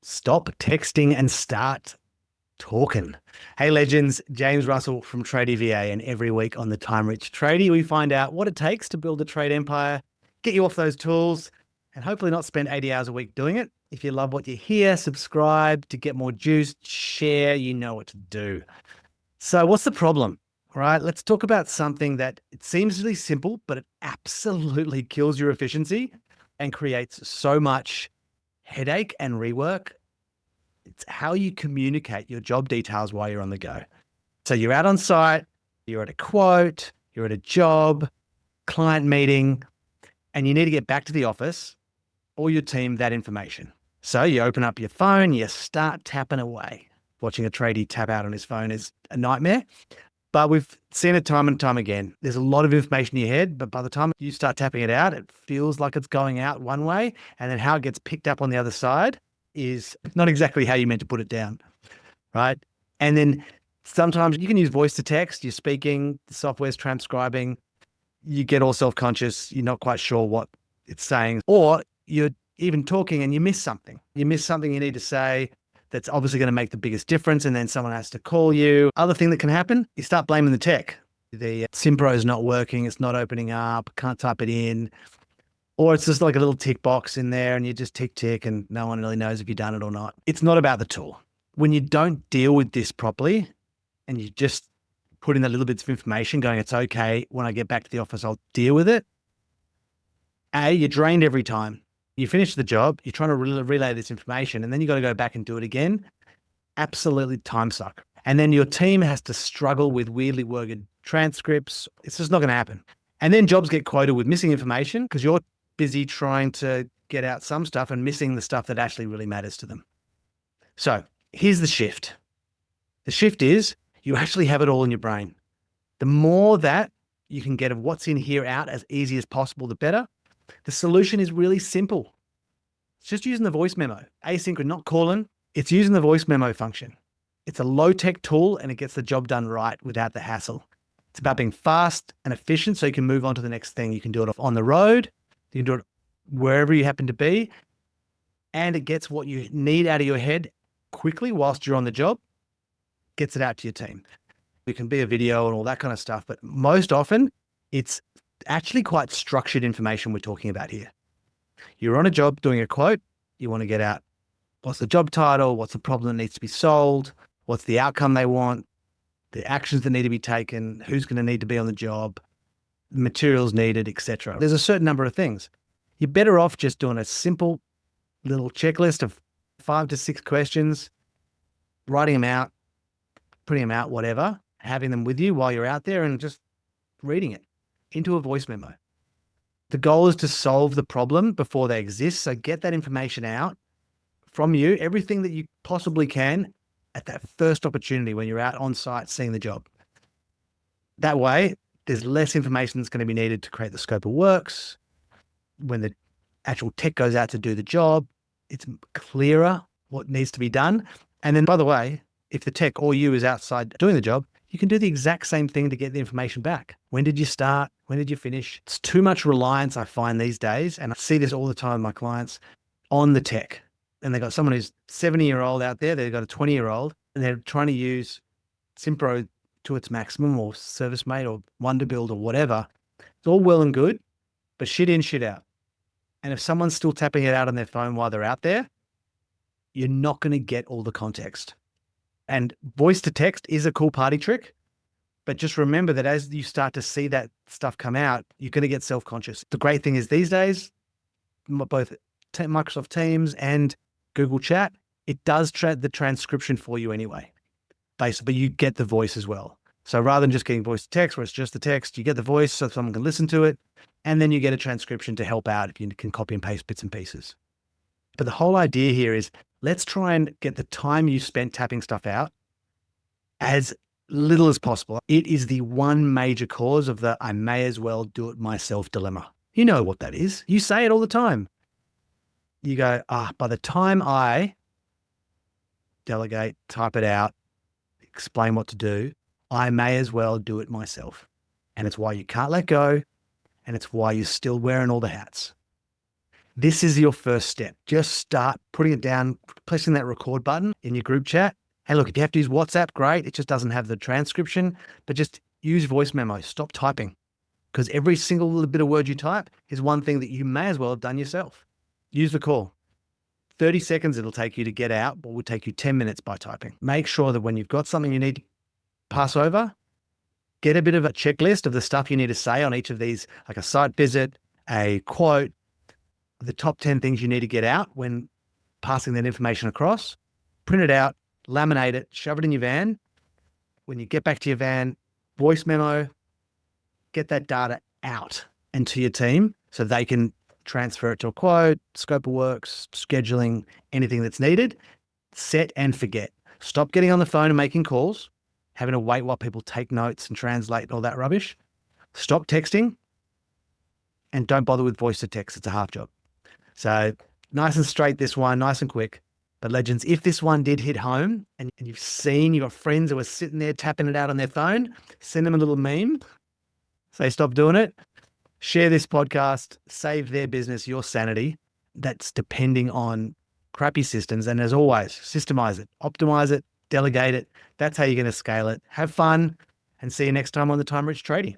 Stop texting and start talking. Hey legends, James Russell from TradieVA, and every week on the Time Rich Tradie, we find out what it takes to build a trade empire, get you off those tools, and hopefully not spend 80 hours a week doing it. If you love what you hear, subscribe to get more juice, share, you know what to do. So what's the problem? All right, let's talk about something that it seems really simple, but it absolutely kills your efficiency and creates so much headache and rework. It's how you communicate your job details while you're on the go. So you're out on site, you're at a quote, you're at a job, client meeting, and you need to get back to the office or your team that information. So you open up your phone, you start tapping away. Watching a tradie tap out on his phone is a nightmare, but we've seen it time and time again. There's a lot of information in your head, but by the time you start tapping it out, it feels like it's going out one way, and then how it gets picked up on the other side is not exactly how you meant to put it down, right? And then sometimes you can use voice to text, you're speaking, the software's transcribing, you get all self-conscious, you're not quite sure what it's saying, or you're even talking and you miss something. You miss something you need to say that's obviously going to make the biggest difference, and then someone has to call you. Other thing that can happen, you start blaming the tech. The Simpro is not working, it's not opening up, can't type it in, or it's just like a little tick box in there and you just tick and no one really knows if you've done it or not. It's not about the tool. When you don't deal with this properly and you just put in the little bits of information going, it's okay, when I get back to the office, I'll deal with it. You're drained every time. You finish the job, you're trying to relay this information, and then you got to go back and do it again. Absolutely time suck. And then your team has to struggle with weirdly worded transcripts. It's just not going to happen. And then jobs get quoted with missing information because you're busy trying to get out some stuff and missing the stuff that actually really matters to them. So here's the shift. The shift is you actually have it all in your brain. The more that you can get of what's in here out as easy as possible, the better. The solution is really simple. It's just using the voice memo. Asynchronous, not calling. It's using the voice memo function. It's a low-tech tool and it gets the job done right without the hassle. It's about being fast and efficient so you can move on to the next thing. You can do it on the road. You can do it wherever you happen to be. And it gets what you need out of your head quickly whilst you're on the job, gets it out to your team. It can be a video and all that kind of stuff, but most often it's actually quite structured information we're talking about here. You're on a job doing a quote. You want to get out what's the job title, what's the problem that needs to be solved, what's the outcome they want, the actions that need to be taken, who's going to need to be on the job, the materials needed, etc. There's a certain number of things. You're better off just doing a simple little checklist of 5 to 6 questions, writing them out, putting them out, whatever, having them with you while you're out there and just reading it into a voice memo. The goal is to solve the problem before they exist. So get that information out from you, everything that you possibly can at that first opportunity when you're out on site seeing the job. That way, there's less information that's going to be needed to create the scope of works. When the actual tech goes out to do the job, it's clearer what needs to be done. And then, by the way, if the tech or you is outside doing the job, you can do the exact same thing to get the information back. When did you start? When did you finish? It's too much reliance, I find these days, and I see this all the time with my clients, on the tech. And they've got someone who's 70-year-old out there, they've got a 20-year-old, and they're trying to use Simpro to its maximum, or ServiceMate or Wonderbuild or whatever. It's all well and good, but shit in, shit out. And if someone's still tapping it out on their phone while they're out there, you're not going to get all the context. And voice to text is a cool party trick, but just remember that as you start to see that stuff come out, you're going to get self-conscious. The great thing is these days, both Microsoft Teams and Google Chat, it does the transcription for you anyway, basically, but you get the voice as well. So rather than just getting voice to text where it's just the text, you get the voice so someone can listen to it, and then you get a transcription to help out if you can copy and paste bits and pieces. But the whole idea here is let's try and get the time you spent tapping stuff out as little as possible. It is the one major cause of the I may as well do it myself dilemma. You know what that is. You say it all the time. You go, by the time I delegate, type it out, explain what to do, I may as well do it myself. And it's why you can't let go, and it's why you're still wearing all the hats. This is your first step. Just start putting it down, pressing that record button in your group chat. Hey, look, if you have to use WhatsApp, great. It just doesn't have the transcription, but just use voice memos. Stop typing, because every single little bit of word you type is one thing that you may as well have done yourself. Use the call. 30 seconds it'll take you to get out, but will take you 10 minutes by typing. Make sure that when you've got something you need to pass over, get a bit of a checklist of the stuff you need to say on each of these, like a site visit, a quote, the top 10 things you need to get out when passing that information across. Print it out, laminate it, shove it in your van. When you get back to your van, voice memo, get that data out and to your team so they can transfer it to a quote, scope of works, scheduling, anything that's needed. Set and forget. Stop getting on the phone and making calls, having to wait while people take notes and translate and all that rubbish. Stop texting and don't bother with voice to text. It's a half job. So nice and straight, this one, nice and quick. But legends, if this one did hit home and you've got friends who are sitting there tapping it out on their phone, send them a little meme, say stop doing it. Share this podcast, save their business, your sanity. That's depending on crappy systems. And as always, systemize it, optimize it, delegate it. That's how you're going to scale it. Have fun and see you next time on the Time Rich Tradie.